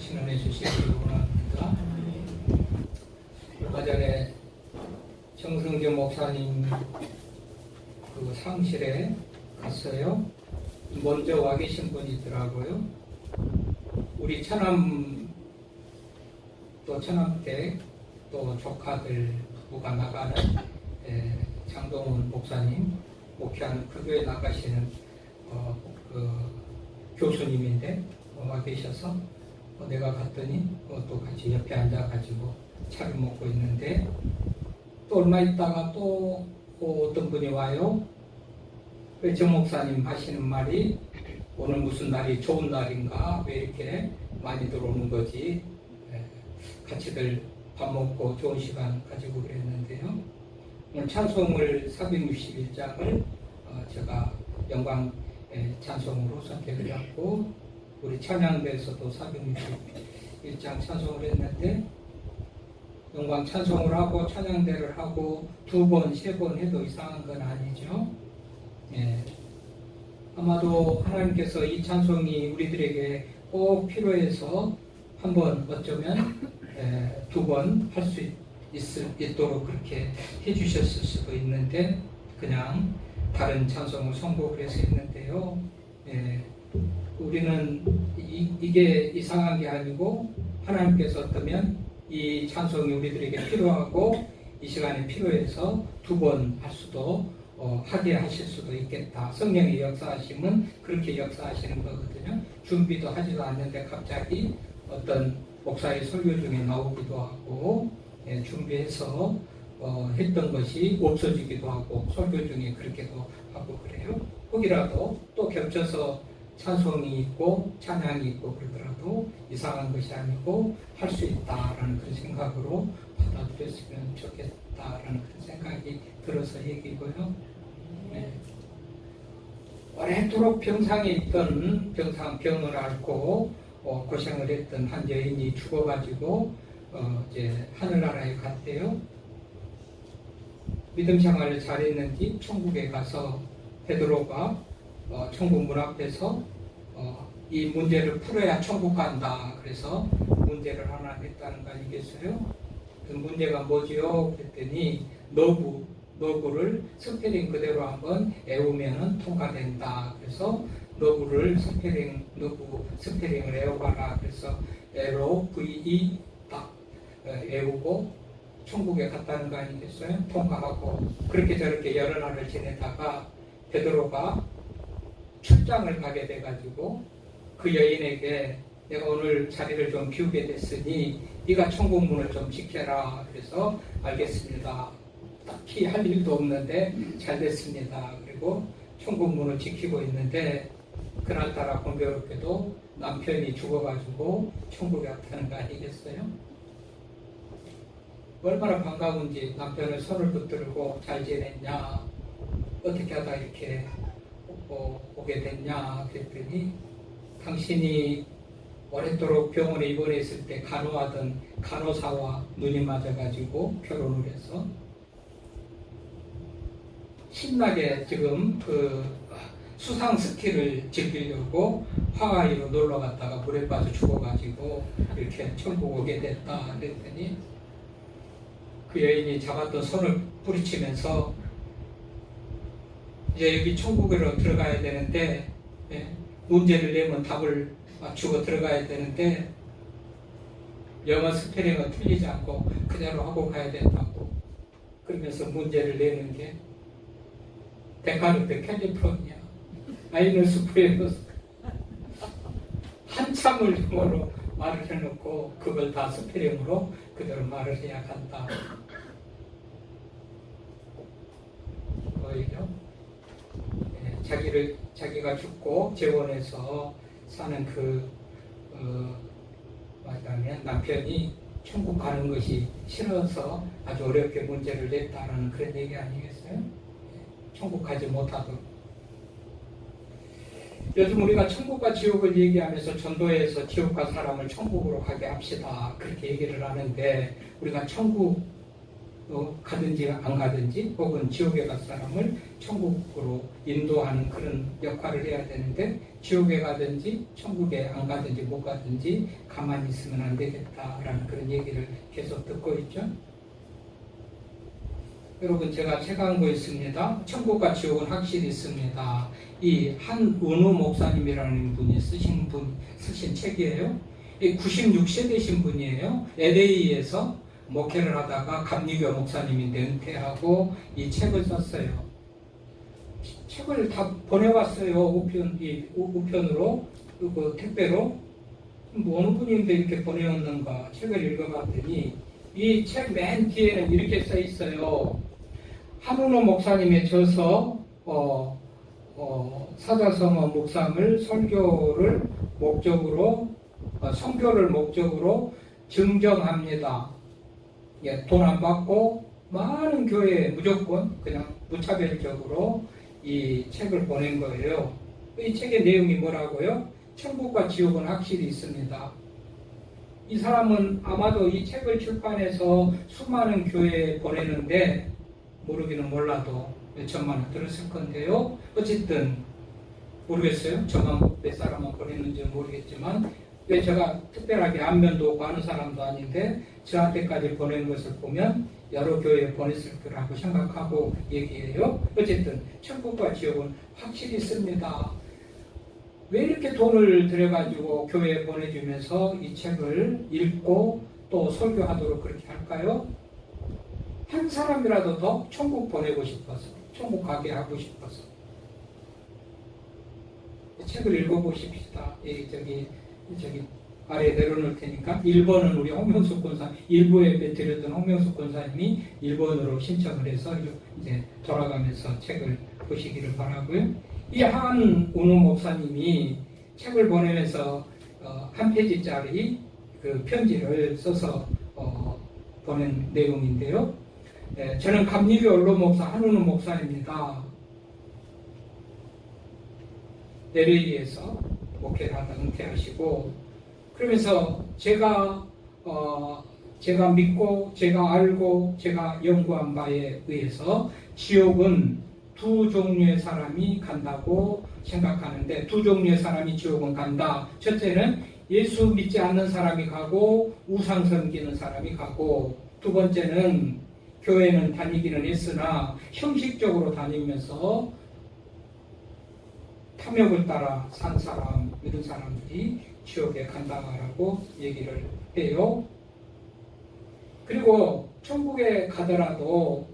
친언해 주시기 원합니다. 얼마 전에 정승재 목사님 그 사무실에 갔어요. 먼저 와 계신 분이 있더라고요. 우리 처남 때 또 조카들 부부가 나가는 장동훈 목사님 목회하는 그 교회 나가시는 그 교수님인데 와 계셔서 내가 갔더니 또 같이 옆에 앉아가지고 차를 먹고 있는데 또 얼마 있다가 또 어떤 분이 와요. 왜 정 목사님 하시는 말이 오늘 무슨 날이 좋은 날인가 왜 이렇게 많이 들어오는 거지. 같이들 밥 먹고 좋은 시간 가지고 그랬는데요. 오늘 찬송을 461장을 제가 영광 찬송으로 선택을 했고 우리 찬양대에서도 461장 찬송을 했는데 영광 찬송을 하고 찬양대를 하고 2번, 3번 해도 이상한 건 아니죠. 아마도 하나님께서 이 찬송이 우리들에게 꼭 필요해서 한번 어쩌면 2번 할 수 있도록 그렇게 해주셨을 수도 있는데 그냥 다른 찬송을 선곡을 해서 했는데요. 우리는 이게 이상한 게 아니고 하나님께서 어떠면 이 찬송이 우리들에게 필요하고 이 시간에 필요해서 2번 할 수도 하게 하실 수도 있겠다. 성령의 역사하심은 그렇게 역사하시는 거거든요. 준비도 하지도 않는데 갑자기 어떤 목사의 설교 중에 나오기도 하고 준비해서 했던 것이 없어지기도 하고 설교 중에 그렇게도 하고 그래요. 거기라도 또 겹쳐서 찬송이 있고 찬양이 있고 그러더라도 이상한 것이 아니고 할 수 있다라는 그런 생각으로 받아들였으면 좋겠다라는 그런 생각이 들어서 얘기고요. 오랫도록 병상에 있던 병을 앓고 고생을 했던 한 여인이 죽어가지고 이제 하늘나라에 갔대요. 믿음 생활을 잘했는지 천국에 가서 베드로가 천국 문 앞에서 이 문제를 풀어야 천국 간다. 그래서 문제를 하나 냈다는 거 아니겠어요? 그 문제가 뭐지요? 그랬더니 너구를 스페링 그대로 한번 외우면은 통과된다. 그래서 너구 스페링을 외워봐라. 그래서 LOVE 딱 외우고 천국에 갔다는 거 아니겠어요? 통과하고 그렇게 저렇게 여러 날을 지내다가 베드로가 출장을 가게 돼가지고 그 여인에게 내가 오늘 자리를 좀 비우게 됐으니 네가 천국 문을 좀 지켜라. 그래서 알겠습니다. 딱히 할 일도 없는데 잘 됐습니다. 그리고 천국 문을 지키고 있는데 그날따라 공교롭게도 남편이 죽어가지고 천국에 갔다는 거 아니겠어요? 얼마나 반가운지 남편을 손을 붙들고 잘 지냈냐 어떻게 하다 이렇게 오게 됐냐 그랬더니 당신이 오랫도록 병원에 입원했을 때 간호하던 간호사와 눈이 맞아가지고 결혼을 해서 신나게 지금 그 수상 스키를 즐기려고 하와이로 놀러 갔다가 물에 빠져 죽어가지고 이렇게 천국 오게 됐다 그랬더니 그 여인이 잡았던 손을 뿌리치면서 이제 여기 천국으로 들어가야 되는데 문제를 내면 답을 맞추고 들어가야 되는데 영어 스페링은 틀리지 않고 그대로 하고 가야 된다고 그러면서 문제를 내는 게 데카르트 캘리포니아 마이너스 플러스 한참을 영어로 말을 해놓고 그걸 다 스페링으로 그대로 말을 해야 한다. 오히려 자기가 죽고 재혼해서 사는 말하자면 남편이 천국 가는 것이 싫어서 아주 어렵게 문제를 냈다라는 그런 얘기 아니겠어요? 천국 가지 못하도록. 요즘 우리가 천국과 지옥을 얘기하면서 전도에서 지옥 간 사람을 천국으로 가게 합시다. 그렇게 얘기를 하는데 우리가 천국 가든지 안 가든지 혹은 지옥에 갈 사람을 천국으로 인도하는 그런 역할을 해야 되는데 지옥에 가든지 천국에 안 가든지 못 가든지 가만히 있으면 안 되겠다라는 그런 얘기를 계속 듣고 있죠. 여러분 제가 책 한 거 있습니다. 천국과 지옥은 확실히 있습니다. 이 한은우 목사님이라는 분이 쓰신 책이에요. 96세 되신 분이에요. LA에서 목회를 하다가 감리교 목사님인데 은퇴하고 이 책을 썼어요. 책을 다 보내왔어요. 우편으로 그 택배로. 뭐 어느 분인데 이렇게 보내왔는가 책을 읽어봤더니 이 책 맨 뒤에는 이렇게 써 있어요. 한은우 목사님의 저서 사자성어 묵상을 선교를 목적으로 증정합니다. 예, 돈 안 받고 많은 교회에 무조건 그냥 무차별적으로 이 책을 보낸 거예요. 이 책의 내용이 뭐라고요? 천국과 지옥은 확실히 있습니다. 이 사람은 아마도 이 책을 출판해서 수많은 교회에 보내는데 모르기는 몰라도 몇천만 원 들었을 건데요. 어쨌든 모르겠어요. 저만 몇 사람만 보냈는지는 모르겠지만 왜 제가 특별하게 안면도 오고 하는 사람도 아닌데 저한테까지 보낸 것을 보면 여러 교회에 보냈을 거라고 생각하고 얘기해요. 어쨌든 천국과 지옥은 확실히 있습니다. 왜 이렇게 돈을 들여가지고 교회에 보내주면서 이 책을 읽고 또 설교하도록 그렇게 할까요? 한 사람이라도 더 천국 보내고 싶어서, 천국 가게 하고 싶어서. 이 책을 읽어보십시다. 저기 아래에 내려놓을 테니까 1번은 우리 홍명숙 권사, 일부에 드렸던 홍명숙 권사님이 1번으로 신청을 해서 이제 돌아가면서 책을 보시기를 바라고요. 이 한은우 목사님이 책을 보내면서 한 페이지짜리 그 편지를 써서 보낸 내용인데요. 저는 감리교 언론 목사 한은우 목사입니다. LA에서 목회를 하다 은퇴하시고 그러면서 제가 믿고 제가 알고 제가 연구한 바에 의해서 지옥은 두 종류의 사람이 간다고 생각하는데 두 종류의 사람이 지옥은 간다. 첫째는 예수 믿지 않는 사람이 가고 우상 섬기는 사람이 가고 두 번째는 교회는 다니기는 했으나 형식적으로 다니면서 탐욕을 따라 산 사람, 이런 사람들이 지옥에 간다라고 얘기를 해요. 그리고 천국에 가더라도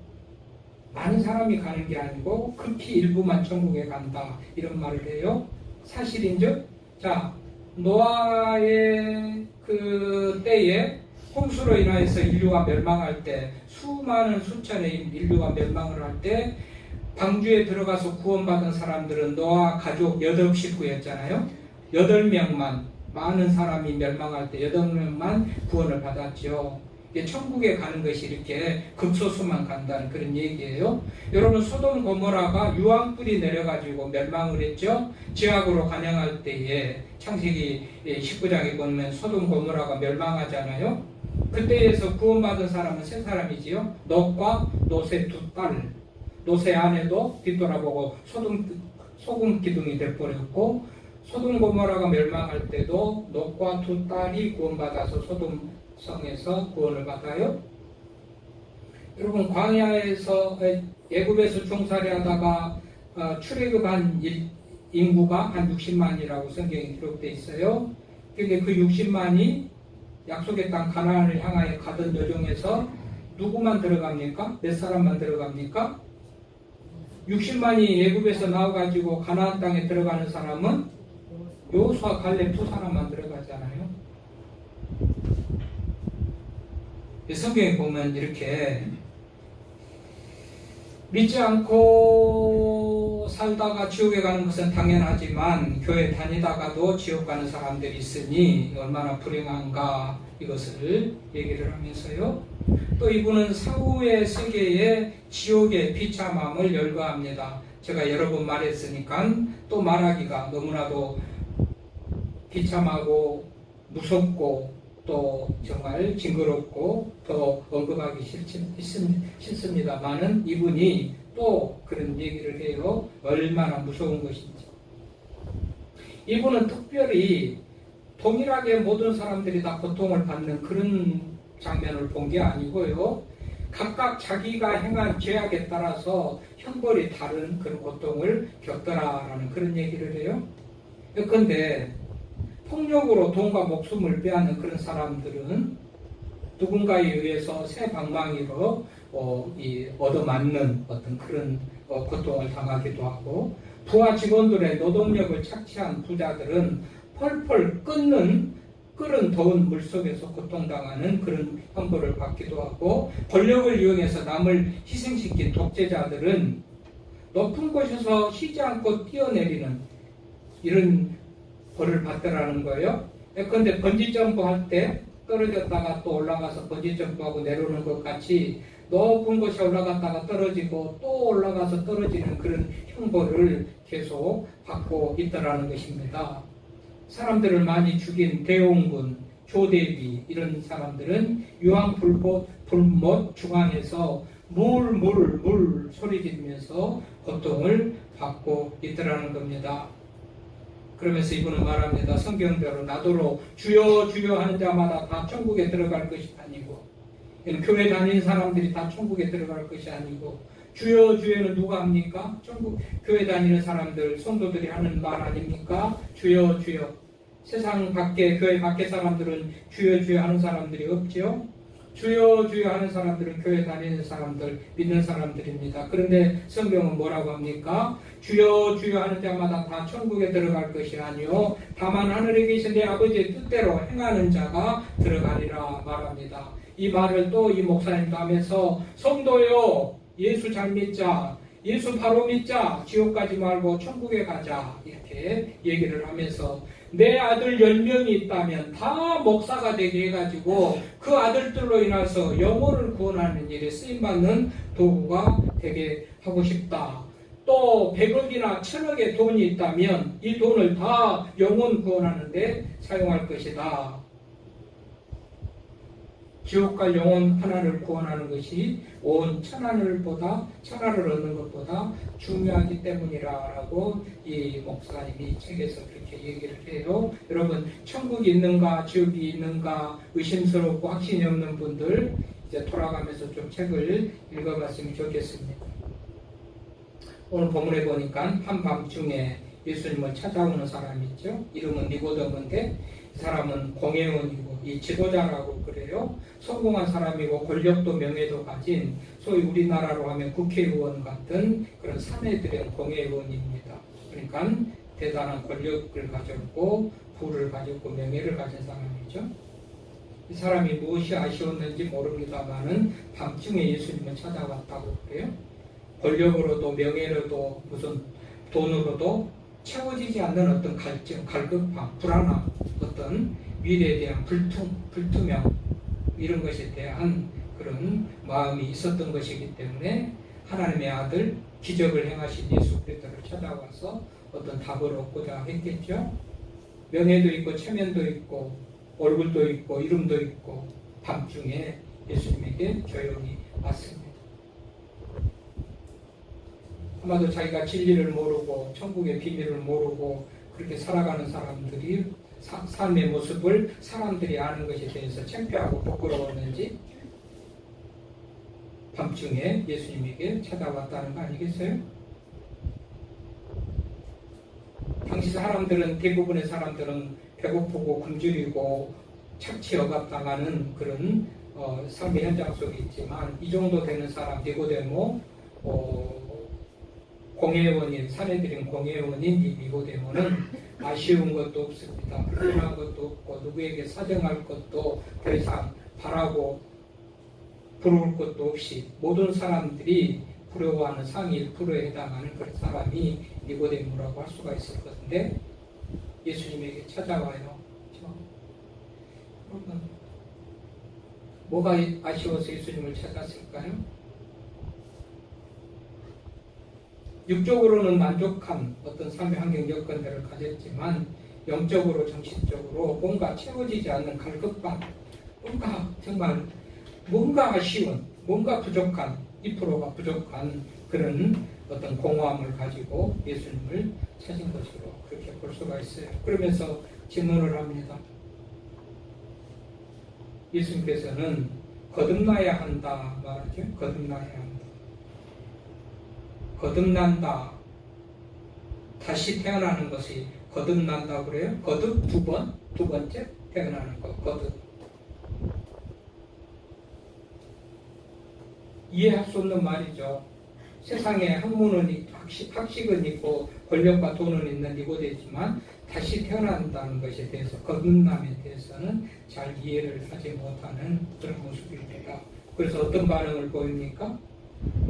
많은 사람이 가는 게 아니고 극히 일부만 천국에 간다 이런 말을 해요. 사실인즉 노아의 그 때에 홍수로 인하여서 인류가 멸망할 때 수많은 수천의 인류가 멸망을 할 때 방주에 들어가서 구원받은 사람들은 노아 가족 8식구였잖아요. 8명만 많은 사람이 멸망할 때 8명만 구원을 받았죠. 천국에 가는 것이 이렇게 극소수만 간다는 그런 얘기예요. 여러분 소돔 고모라가 유황불이 내려가지고 멸망을 했죠. 지옥으로 간영할 때에 창세기 19장에 보면 소돔 고모라가 멸망하잖아요. 그때에서 구원받은 사람은 3사람이지요. 롯과 롯의 2딸. 롯의 아내도 뒤돌아보고 소금 기둥이 되어버렸고 소돔 고모라가 멸망할 때도 롯과 2딸이 구원받아서 소돔 성에서 구원을 받아요. 여러분 광야에서 애굽에서 종살이 하다가 출애굽한 인구가 한 60만이라고 성경에 기록되어 있어요. 근데 그 60만이 약속의 땅 가나안을 향하여 가던 여정에서 누구만 들어갑니까? 몇 사람만 들어갑니까? 60만이 애굽에서 나와가지고 가나안 땅에 들어가는 사람은 여호수아 갈렙 2사람만 들어가잖아요. 성경에 보면 이렇게 믿지 않고 살다가 지옥에 가는 것은 당연하지만 교회 다니다가도 지옥 가는 사람들이 있으니 얼마나 불행한가 이것을 얘기를 하면서요. 또 이분은 사후의 세계의 지옥의 비참함을 열거합니다. 제가 여러 번 말했으니까 또 말하기가 너무나도 비참하고 무섭고 또 정말 징그럽고 더 언급하기 싫습니다만은 이분이 또 그런 얘기를 해요. 얼마나 무서운 것인지. 이분은 특별히 동일하게 모든 사람들이 다 고통을 받는 그런 장면을 본 게 아니고요. 각각 자기가 행한 죄악에 따라서 형벌이 다른 그런 고통을 겪더라라는 그런 얘기를 해요. 그런데 폭력으로 돈과 목숨을 빼앗는 그런 사람들은 누군가에 의해서 새 방망이로 얻어맞는 어떤 그런 고통을 당하기도 하고, 부하 직원들의 노동력을 착취한 부자들은 펄펄 끓은 더운 물 속에서 고통당하는 그런 형벌을 받기도 하고, 권력을 이용해서 남을 희생시킨 독재자들은 높은 곳에서 쉬지 않고 뛰어내리는 이런 벌을 받더라는 거예요. 그런데 번지점프 할 때 떨어졌다가 또 올라가서 번지점프하고 내려오는 것 같이 높은 곳에 올라갔다가 떨어지고 또 올라가서 떨어지는 그런 형벌을 계속 받고 있더라는 것입니다. 사람들을 많이 죽인 대홍군, 조대비 이런 사람들은 유황불못 중앙에서 물 소리 지르면서 고통을 받고 있더라는 겁니다. 그러면서 이분은 말합니다. 성경대로 나더러 주여 주여 하는 자마다 다 천국에 들어갈 것이 아니고, 교회 다니는 사람들이 다 천국에 들어갈 것이 아니고, 주여 주여는 누가 합니까? 천국 교회 다니는 사람들, 성도들이 하는 말 아닙니까? 주여 주여. 세상 밖에, 교회 밖에 사람들은 주여 주여 하는 사람들이 없지요. 주여 주여 하는 사람들은 교회 다니는 사람들, 믿는 사람들입니다. 그런데 성경은 뭐라고 합니까? 주여 주여 하는 자마다 다 천국에 들어갈 것이 아니요 다만 하늘에 계신 내 아버지의 뜻대로 행하는 자가 들어가리라 말합니다. 이 말을 또 이 목사님도 하면서, 성도요 예수 잘 믿자, 예수 바로 믿자, 지옥 가지 말고 천국에 가자, 이렇게 얘기를 하면서, 내 아들 10명이 있다면 다 목사가 되게 해가지고 그 아들들로 인해서 영혼을 구원하는 일에 쓰임받는 도구가 되게 하고 싶다. 또 100억이나 1000억의 돈이 있다면 이 돈을 다 영혼 구원하는 데 사용할 것이다. 지옥 갈 영혼 하나를 구원하는 것이 온 천하를 얻는 것보다 중요하기 때문이라고 이 목사님이 책에서 그렇게 얘기를 해요. 여러분, 천국이 있는가 지옥이 있는가 의심스럽고 확신이 없는 분들 이제 돌아가면서 좀 책을 읽어봤으면 좋겠습니다. 오늘 본문에 보니까 한밤중에 예수님을 찾아오는 사람이 있죠. 이름은 니고데모인데 이 사람은 공회원이고 이 지도자라고 그래요. 성공한 사람이고 권력도 명예도 가진 소위 우리나라로 하면 국회의원 같은 그런 사내들의 공회의원입니다. 그러니까 대단한 권력을 가졌고 부를 가졌고 명예를 가진 사람이죠. 이 사람이 무엇이 아쉬웠는지 모릅니다만은 밤중에 예수님을 찾아왔다고 그래요. 권력으로도 명예로도 무슨 돈으로도 채워지지 않는 어떤 갈증, 갈급함, 불안함, 어떤 미래에 대한 불투명 이런 것에 대한 그런 마음이 있었던 것이기 때문에 하나님의 아들 기적을 행하신 예수 그리스도를 찾아와서 어떤 답을 얻고자 했겠죠. 명예도 있고 체면도 있고 얼굴도 있고 이름도 있고 밤중에 예수님에게 조용히 왔습니다. 아마도 자기가 진리를 모르고 천국의 비밀을 모르고 그렇게 살아가는 사람들이 삶의 모습을 사람들이 아는 것에 대해서 창피하고 부끄러웠는지 밤중에 예수님에게 찾아왔다는 거 아니겠어요? 당시 사람들은, 대부분의 사람들은 배고프고 굶주리고 착취 억압당하는 그런 삶의 현장 속에 있지만 이 정도 되는 사람, 니고데모, 공회원인, 사내들인 공회원인 이 니고데모는 아쉬운 것도 없습니다. 불편한 것도 없고 누구에게 사정할 것도 더 이상 바라고 부러울 것도 없이 모든 사람들이 부러워하는 상위 1%에 해당하는 그런 사람이 니고데모라고 할 수가 있을 것인데 예수님에게 찾아와요. 여러분, 뭐가 아쉬워서 예수님을 찾았을까요? 육적으로는 만족한 어떤 삶의 환경 여건들을 가졌지만 영적으로 정신적으로 뭔가 채워지지 않는 갈급함, 뭔가 정말 뭔가 아쉬운, 뭔가 부족한, 2%가 부족한 그런 어떤 공허함을 가지고 예수님을 찾은 것으로 그렇게 볼 수가 있어요. 그러면서 질문을 합니다. 예수님께서는 거듭나야 한다 말하죠. 거듭나야 한다. 거듭난다. 다시 태어나는 것이 거듭난다고 그래요. 거듭 두 번째 태어나는 것. 거듭. 이해할 수 없는 말이죠. 세상에 학문은 학식은 있고 권력과 돈은 있는 니고데지만 다시 태어난다는 것에 대해서 거듭남에 대해서는 잘 이해를 하지 못하는 그런 모습입니다. 그래서 어떤 반응을 보입니까?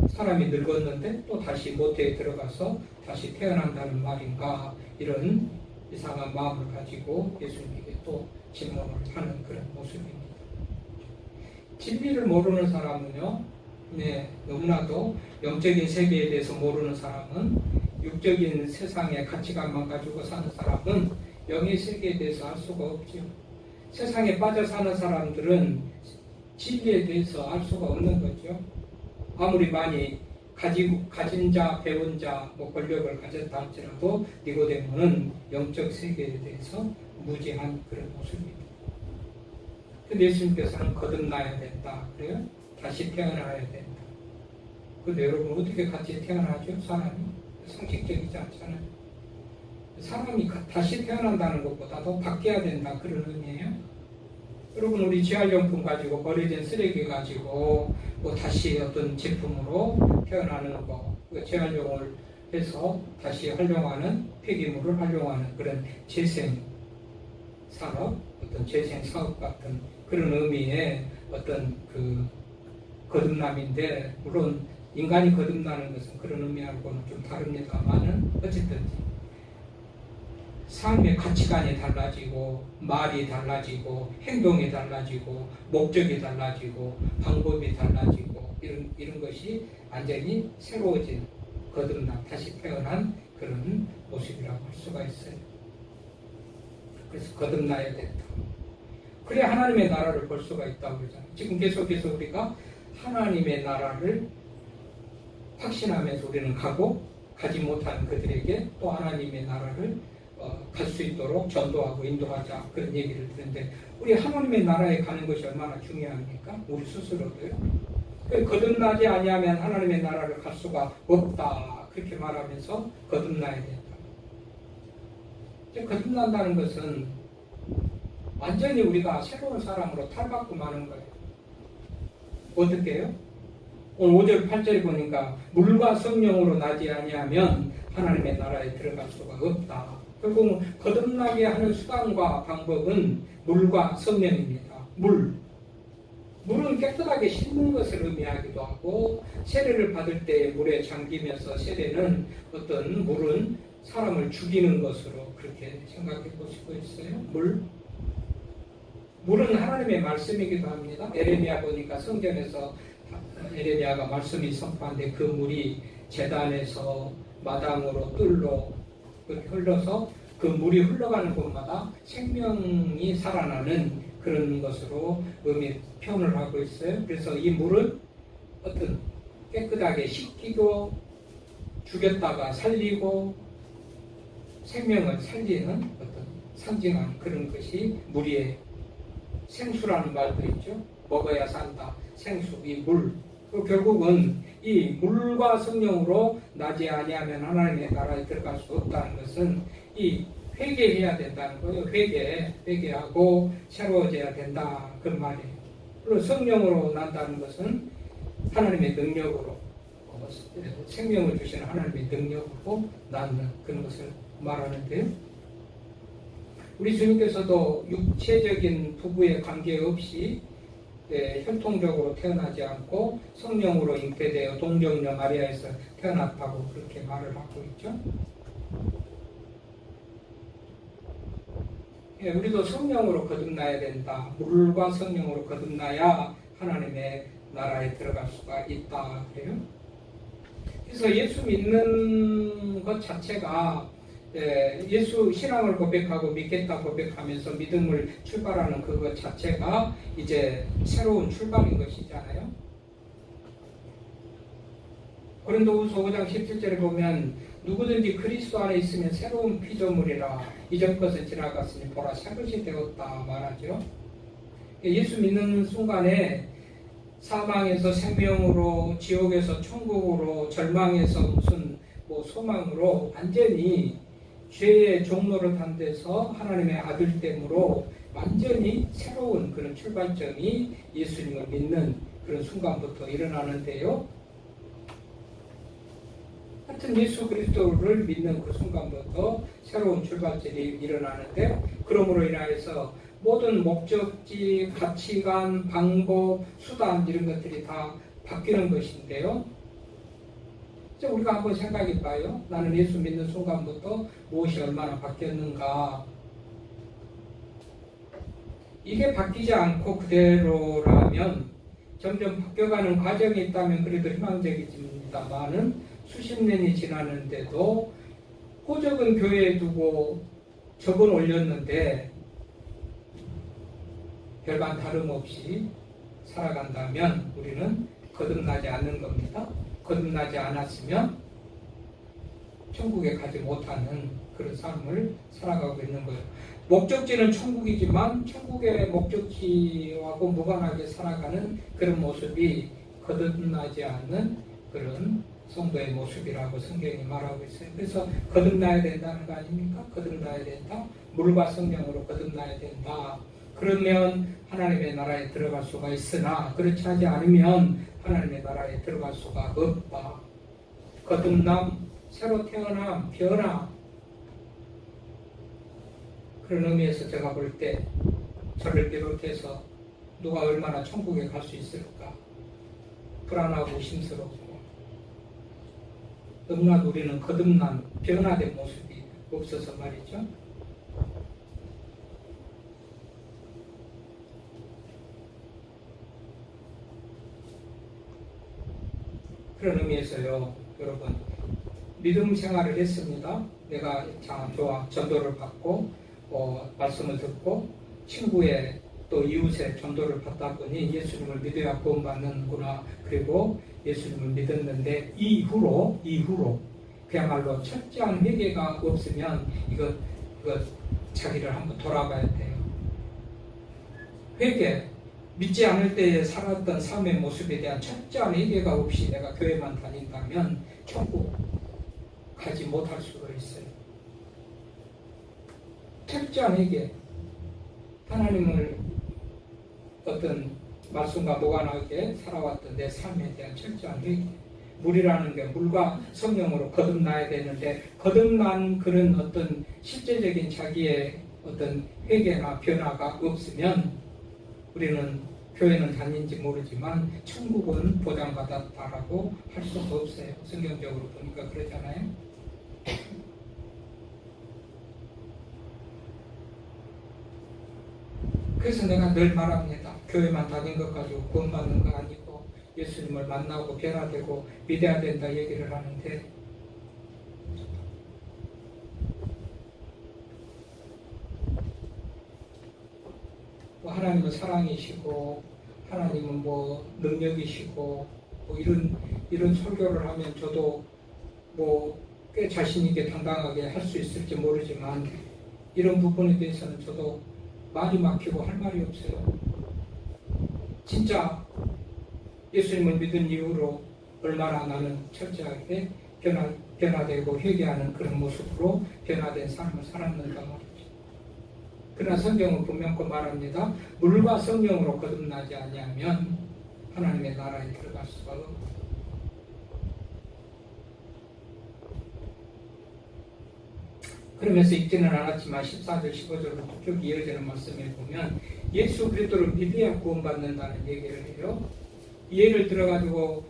사람이 늙었는데 또 다시 모태에 들어가서 다시 태어난다는 말인가, 이런 이상한 마음을 가지고 예수님에게 또 질문을 하는 그런 모습입니다. 진리를 모르는 사람은요, 너무나도 영적인 세계에 대해서 모르는 사람은, 육적인 세상의 가치관만 가지고 사는 사람은 영의 세계에 대해서 알 수가 없죠. 세상에 빠져 사는 사람들은 진리에 대해서 알 수가 없는 거죠. 아무리 많이 가진 자, 배운 자, 권력을 가졌다 할지라도 니고데모는 영적 세계에 대해서 무지한 그런 모습입니다. 근데 예수님께서는 거듭나야 된다 그래요? 다시 태어나야 된다. 근데 여러분 어떻게 같이 태어나죠? 사람이 상식적이지 않잖아요. 사람이 다시 태어난다는 것보다도 바뀌어야 된다 그런 의미예요. 여러분 우리 재활용품 가지고 버려진 쓰레기 가지고 다시 어떤 제품으로 태어나는 거, 재활용을 해서 다시 활용하는, 폐기물을 활용하는 그런 재생 산업, 어떤 재생 사업 같은 그런 의미의 어떤 그 거듭남인데, 물론 인간이 거듭나는 것은 그런 의미하고는 좀 다릅니다만은 어쨌든지 삶의 가치관이 달라지고 말이 달라지고 행동이 달라지고 목적이 달라지고 방법이 달라지고 이런 것이 완전히 새로워진 거듭남, 다시 태어난 그런 모습이라고 할 수가 있어요. 그래서 거듭나야 된다. 그래야 하나님의 나라를 볼 수가 있다고 그러잖아요. 지금 계속해서 우리가 하나님의 나라를 확신하면서 우리는 가지 못하는 그들에게 또 하나님의 나라를 갈 수 있도록 전도하고 인도하자, 그런 얘기를 듣는데, 우리 하나님의 나라에 가는 것이 얼마나 중요합니까? 우리 스스로도요. 거듭나지 아니하면 하나님의 나라를 갈 수가 없다, 그렇게 말하면서 거듭나야 된다. 거듭난다는 것은 완전히 우리가 새로운 사람으로 탈바꿈하는 거예요. 어떻게 해요? 오늘 5절 8절 보니까 물과 성령으로 나지 아니하면 하나님의 나라에 들어갈 수가 없다. 결국 거듭나게 하는 수단과 방법은 물과 성령입니다. 물은 깨끗하게 씻는 것을 의미하기도 하고, 세례를 받을 때 물에 잠기면서 세례는 물은 사람을 죽이는 것으로 그렇게 생각해 보시고 있어요. 물은 하나님의 말씀이기도 합니다. 에레미야 보니까 성경에서 에레미야가 말씀이 선포한데 그 물이 제단에서 마당으로 뜰로 흘러서 그 물이 흘러가는 곳마다 생명이 살아나는 그런 것으로 표현을 하고 있어요. 그래서 이 물은 깨끗하게 씻기고 죽였다가 살리고 생명을 살리는 상징하는 그런 것이 물이에요. 생수라는 말도 있죠. 먹어야 산다. 생수, 이 물. 결국은 이 물과 성령으로 나지 아니하면 하나님의 나라에 들어갈 수 없다는 것은 이 회개해야 된다는 거예요. 회개하고 새로워져야 된다, 그런 말이에요. 그리고 성령으로 난다는 것은 하나님의 능력으로, 생명을 주시는 하나님의 능력으로 낳는 그런 것을 말하는데요. 우리 주님께서도 육체적인 부부의 관계없이 혈통적으로 태어나지 않고 성령으로 잉태되어 동정녀 마리아에서 태어났다고 그렇게 말을 하고 있죠. 우리도 성령으로 거듭나야 된다. 물과 성령으로 거듭나야 하나님의 나라에 들어갈 수가 있다 그래요. 그래서 예수 믿는 것 자체가 예수 신앙을 고백하고 믿겠다 고백하면서 믿음을 출발하는 그것 자체가 이제 새로운 출발인 것이잖아요. 고린도후서 5장 17절에 보면 누구든지 그리스도 안에 있으면 새로운 피조물이라 이전 것은 지나갔으니 보라 새 것이 되었다 말하죠. 예수 믿는 순간에 사망에서 생명으로, 지옥에서 천국으로, 절망에서 무슨 소망으로 완전히 죄의 종로를 단 데서 하나님의 아들됨으로 완전히 새로운 그런 출발점이 예수님을 믿는 그런 순간부터 일어나는데요. 하여튼 예수 그리스도를 믿는 그 순간부터 새로운 출발점이 일어나는데, 그러므로 인하여서 모든 목적지, 가치관, 방법, 수단 이런 것들이 다 바뀌는 것인데요. 이제 우리가 한번 생각해 봐요. 나는 예수 믿는 순간부터 무엇이 얼마나 바뀌었는가. 이게 바뀌지 않고 그대로라면, 점점 바뀌어가는 과정이 있다면 그래도 희망적이지만은 수십 년이 지났는데도 호적은 교회에 두고 적은 올렸는데 별반 다름없이 살아간다면 우리는 거듭나지 않는 겁니다. 거듭나지 않았으면 천국에 가지 못하는 그런 삶을 살아가고 있는 거예요. 목적지는 천국이지만 천국의 목적지하고 무관하게 살아가는 그런 모습이 거듭나지 않는 그런 성도의 모습이라고 성경이 말하고 있어요. 그래서 거듭나야 된다는 거 아닙니까? 거듭나야 된다. 물과 성령으로 거듭나야 된다. 그러면 하나님의 나라에 들어갈 수가 있으나 그렇지 하지 않으면 하나님의 나라에 들어갈 수가 없다. 거듭남, 새로 태어남, 변화. 그런 의미에서 제가 볼 때 저를 비롯해서 누가 얼마나 천국에 갈 수 있을까? 불안하고 심스럽고 너무나 우리는 거듭난 변화된 모습이 없어서 말이죠. 그런 의미에서요, 여러분, 믿음 생활을 했습니다. 내가 좋아 전도를 받고 말씀을 듣고 친구의 또 이웃의 전도를 받다 보니 예수님을 믿어야 구원받는구나. 그리고 예수님을 믿었는데 이후로 그야말로 철저한 회개가 없으면 이거 자기를 한번 돌아봐야 돼요. 회개, 믿지 않을 때에 살았던 삶의 모습에 대한 철저한 회개가 없이 내가 교회만 다닌다면 천국 가지 못할 수가 있어요. 철저한 회개, 하나님을 어떤 말씀과 무관하게 살아왔던 내 삶에 대한 철저한 회개. 물이라는 게 물과 성령으로 거듭나야 되는데 거듭난 그런 어떤 실제적인 자기의 어떤 회개나 변화가 없으면 우리는 교회는 다닌지 모르지만 천국은 보장받았다라고 할 수가 없어요. 성경적으로 보니까 그러잖아요. 그래서 내가 늘 말합니다. 교회만 다닌 것 가지고 구원받는 거 아니고 예수님을 만나고 변화되고 믿어야 된다 얘기를 하는데, 하나님은 사랑이시고 하나님은 능력이시고 이런 설교를 하면 저도 꽤 자신 있게 당당하게 할 수 있을지 모르지만 이런 부분에 대해서는 저도 말이 막히고 할 말이 없어요. 진짜 예수님을 믿은 이후로 얼마나 나는 철저하게 변화되고 회개하는 그런 모습으로 변화된 삶을 살았는가 말이죠. 그러나 성경은 분명히 말합니다. 물과 성령으로 거듭나지 아니하면 하나님의 나라에 들어갈 수가 없다. 그러면서 읽지는 않았지만 14절 15절부터 쭉 이어지는 말씀에 보면 예수 그리스도를 믿어야 구원받는다는 얘기를 해요. 이 예를 들어가지고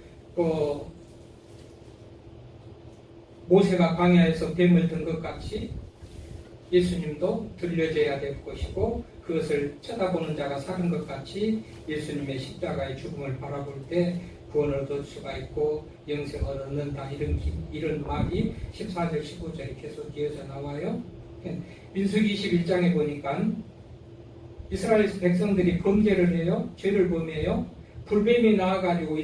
모세가 광야에서 뱀을 든 것 같이 예수님도 들려져야 될 것이고, 그것을 쳐다보는 자가 사는 것 같이 예수님의 십자가의 죽음을 바라볼 때 구원을 얻을 수가 있고 영생을 얻는다. 이런 말이 14절 15절에 계속 이어져 나와요. 민수기 21장에 보니까 이스라엘 백성들이 범죄를 해요. 죄를 범해요. 불뱀이 나와가지고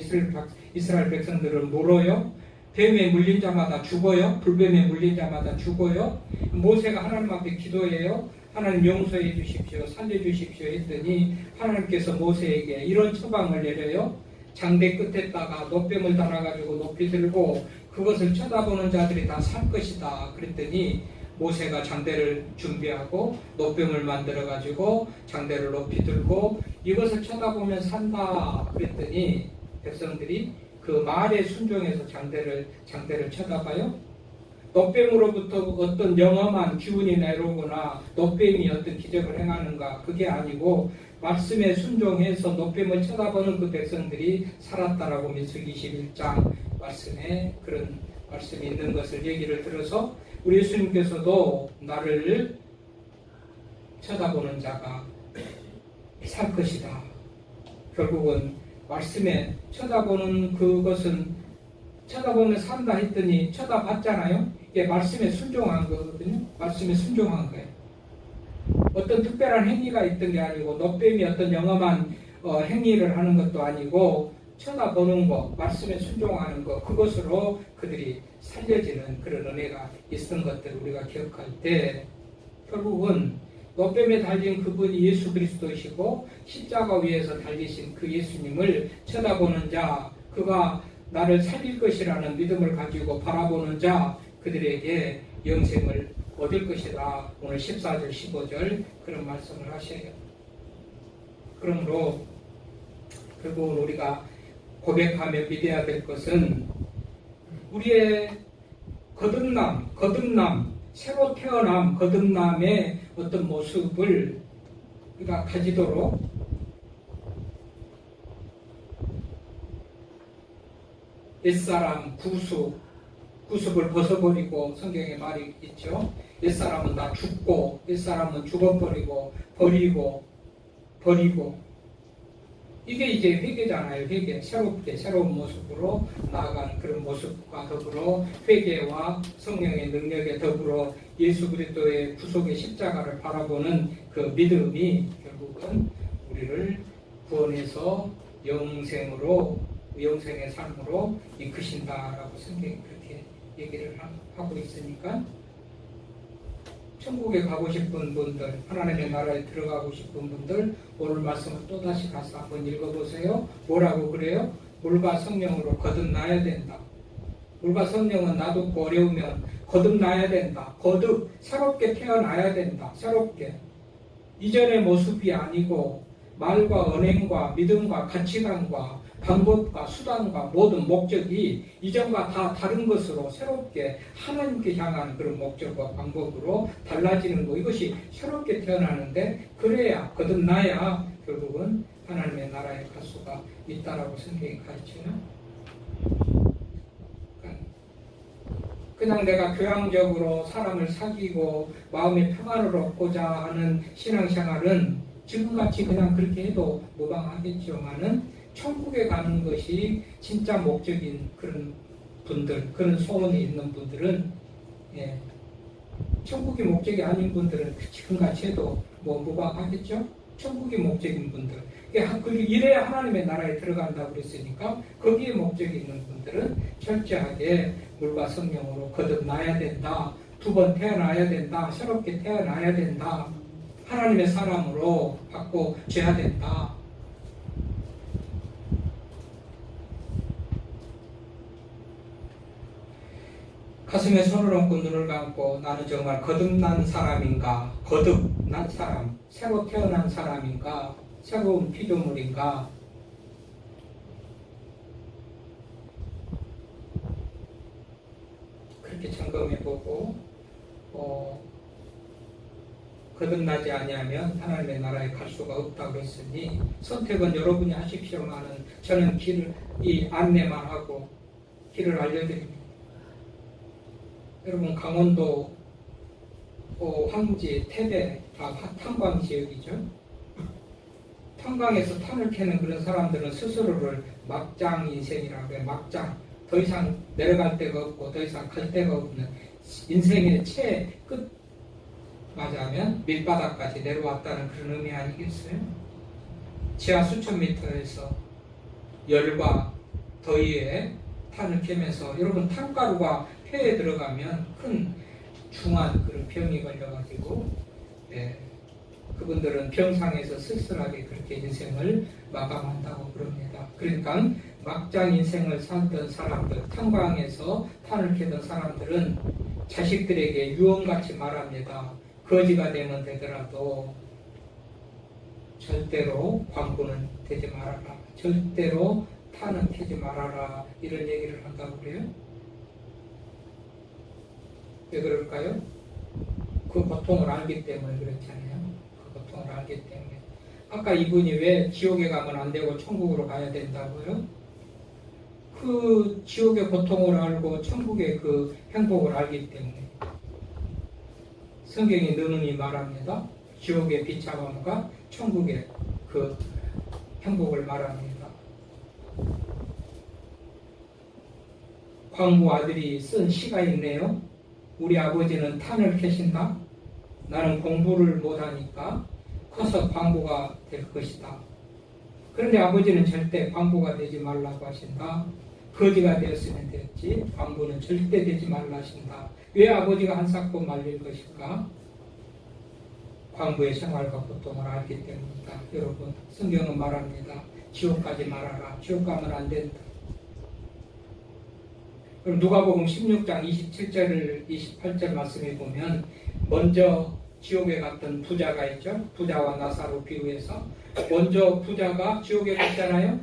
이스라엘 백성들을 물어요. 뱀에 물린 자마다 죽어요. 불뱀에 물린 자마다 죽어요. 모세가 하나님 앞에 기도해요. 하나님 용서해 주십시오. 살려주십시오 했더니 하나님께서 모세에게 이런 처방을 내려요. 장대 끝에다가 놋뱀을 달아가지고 높이 들고 그것을 쳐다보는 자들이 다 살 것이다. 그랬더니 모세가 장대를 준비하고 놋뱀을 만들어가지고 장대를 높이 들고 이것을 쳐다보면 산다. 그랬더니 백성들이 그 말에 순종해서 장대를 쳐다봐요. 놋뱀으로부터 어떤 영험한 기운이 내려오거나 놋뱀이 어떤 기적을 행하는가 그게 아니고 말씀에 순종해서 놋뱀을 쳐다보는 그 백성들이 살았다라고 민수기 21장 말씀에 그런 말씀이 있는 것을 얘기를 들어서 우리 예수님께서도 나를 쳐다보는 자가 살 것이다. 결국은 말씀에 쳐다보는 그것은 쳐다보면 산다 했더니 쳐다봤잖아요. 이게 말씀에 순종한 거거든요. 말씀에 순종한 거예요. 어떤 특별한 행위가 있던 게 아니고 놋뱀이 어떤 영험한 행위를 하는 것도 아니고 쳐다보는 것, 말씀에 순종하는 것, 그것으로 그들이 살려지는 그런 은혜가 있었던 것들을 우리가 기억할 때 결국은 놋뱀에 달린 그분이 예수 그리스도이시고 십자가 위에서 달리신 그 예수님을 쳐다보는 자, 그가 나를 살릴 것이라는 믿음을 가지고 바라보는 자, 그들에게 영생을 얻을 것이다. 오늘 14절 15절 그런 말씀을 하셔요. 그러므로 결국은 우리가 고백하며 믿어야 될 것은 우리의 거듭남, 새로 태어남, 거듭남의 어떤 모습을 우리가 가지도록 옛사람 구습을 벗어버리고 성경에 말이 있죠. 옛사람은 다 죽고 옛사람은 죽어버리고 버리고 이게 이제 회개잖아요. 회개. 새롭게 새로운 모습으로 나아가는 그런 모습과 더불어 회개와 성령의 능력에 더불어 예수 그리스도의 구속의 십자가를 바라보는 그 믿음이 결국은 우리를 구원해서 영생의 삶으로 이끄신다라고 성경이 그렇게 얘기를 하고 있으니까 천국에 가고 싶은 분들, 하나님의 나라에 들어가고 싶은 분들 오늘 말씀을 또다시 가서 한번 읽어보세요. 뭐라고 그래요? 물과 성령으로 거듭나야 된다. 물과 성령은 놔두고 어려우면 거듭나야 된다. 새롭게 태어나야 된다. 새롭게. 이전의 모습이 아니고 말과 언행과 믿음과 가치관과 방법과 수단과 모든 목적이 이전과 다 다른 것으로 새롭게 하나님께 향하는 그런 목적과 방법으로 달라지는 것, 이것이 새롭게 태어나는데 그래야 거듭나야 결국은 하나님의 나라에 갈 수가 있다라고 성경이 가르치나? 그냥 내가 교양적으로 사람을 사귀고 마음의 평안을 얻고자 하는 신앙생활은 지금같이 그냥 그렇게 해도 무방하겠지만은 천국에 가는 것이 진짜 목적인 그런 분들, 그런 소원이 있는 분들은 천국이 목적이 아닌 분들은 지금같이 해도 무방하겠죠? 천국이 목적인 분들. 그리고 이래야 하나님의 나라에 들어간다고 그랬으니까 거기에 목적이 있는 분들은 철저하게 물과 성령으로 거듭나야 된다. 2번 태어나야 된다. 새롭게 태어나야 된다. 하나님의 사람으로 바꿔줘야 된다. 가슴에 손을 얹고 눈을 감고 나는 정말 거듭난 사람인가? 거듭난 사람, 새로 태어난 사람인가? 새로운 피조물인가? 그렇게 점검해보고 거듭나지 아니하면 하나님의 나라에 갈 수가 없다고 했으니 선택은 여러분이 하십시오만은 저는 안내만 하고 길을 알려드립니다. 여러분 강원도 황지, 태백 다 탄광 지역이죠. 탄광에서 탄을 캐는 그런 사람들은 스스로를 막장 인생이라고 해요. 막장. 더 이상 내려갈 데가 없고 더 이상 갈 데가 없는 인생의 최끝 맞이하면 밑바닥까지 내려왔다는 그런 의미 아니겠어요? 지하 수천 미터에서 열과 더위에 탄을 캐면서 여러분 탄가루가 폐에 들어가면 큰 중한 그런 병이 걸려가지고 그분들은 병상에서 쓸쓸하게 그렇게 인생을 마감한다고 그럽니다. 그러니까 막장 인생을 살던 사람들, 탄광에서 탄을 캐던 사람들은 자식들에게 유언같이 말합니다. 거지가 되면 되더라도 절대로 광부는 되지 말아라. 절대로 탄은 캐지 말아라. 이런 얘기를 한다고 그래요. 왜 그럴까요? 그 고통을 알기 때문에 그렇잖아요. 그 고통을 알기 때문에. 아까 이분이 왜 지옥에 가면 안 되고 천국으로 가야 된다고요? 그 지옥의 고통을 알고 천국의 그 행복을 알기 때문에. 성경이 능히 말합니다. 지옥의 비참함과 천국의 그 행복을 말합니다. 광부 아들이 쓴 시가 있네요. 우리 아버지는 탄을 캐신다. 나는 공부를 못하니까 커서 광부가 될 것이다. 그런데 아버지는 절대 광부가 되지 말라고 하신다. 거지가 되었으면 됐지 광부는 절대 되지 말라 하신다. 왜 아버지가 한사코 말릴 것일까? 광부의 생활과 고통을 알기 때문이다. 여러분, 성경은 말합니다. 지옥 가지 말아라. 지옥 가면 안 된다. 그럼 누가복음 16장 27절 28절 말씀에 보면 먼저 지옥에 갔던 부자가 있죠. 부자와 나사로 비유해서 먼저 부자가 지옥에 갔잖아요.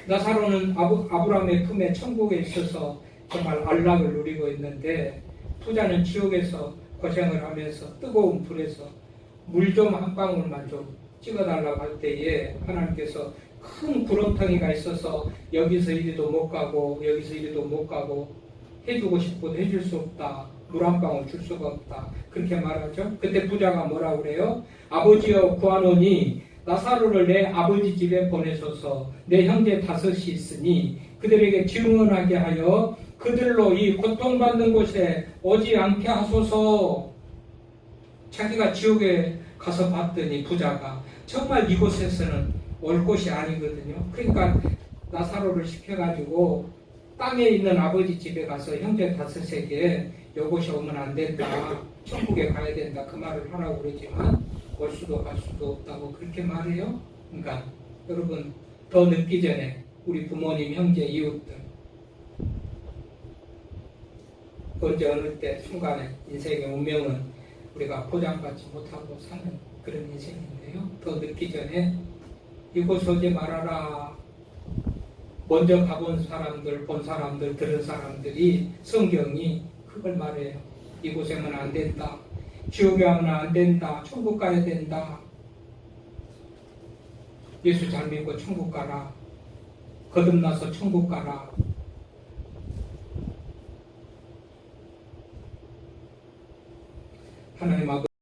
나사로는 아브라함의 품에 천국에 있어서 정말 안락을 누리고 있는데 부자는 지옥에서 고생을 하면서 뜨거운 불에서 물 좀 한 방울만 좀 찍어달라고 할 때에 하나님께서 큰 구렁텅이가 있어서 여기서 이리도 못 가고 여기서 이리도 못 가고 해주고 싶어도 해줄 수 없다. 물 한 방울 줄 수가 없다. 그렇게 말하죠. 그때 부자가 뭐라고 그래요? 아버지여 구하노니 나사로를 내 아버지 집에 보내소서. 내 형제 5이 있으니 그들에게 증언하게 하여 그들로 이 고통받는 곳에 오지 않게 하소서. 자기가 지옥에 가서 봤더니 부자가 정말 이곳에서는 올 곳이 아니거든요. 그러니까 나사로를 시켜가지고 땅에 있는 아버지 집에 가서 형제 5에게 요곳이 오면 안 된다. 천국에 가야 된다. 그 말을 하라고 그러지만 올 수도 갈 수도 없다고 그렇게 말해요. 그러니까 여러분 더 늦기 전에 우리 부모님, 형제, 이웃들 언제 어느 때 순간에 인생의 운명은 우리가 보장받지 못하고 사는 그런 인생인데요. 더 늦기 전에 이곳 오지 말아라. 먼저 가본 사람들, 본 사람들, 들은 사람들이 성경이 그걸 말해요. 이곳에 하면 안 된다. 지옥에 하면 안 된다. 천국 가야 된다. 예수 잘 믿고 천국 가라. 거듭나서 천국 가라. 하나님 아버지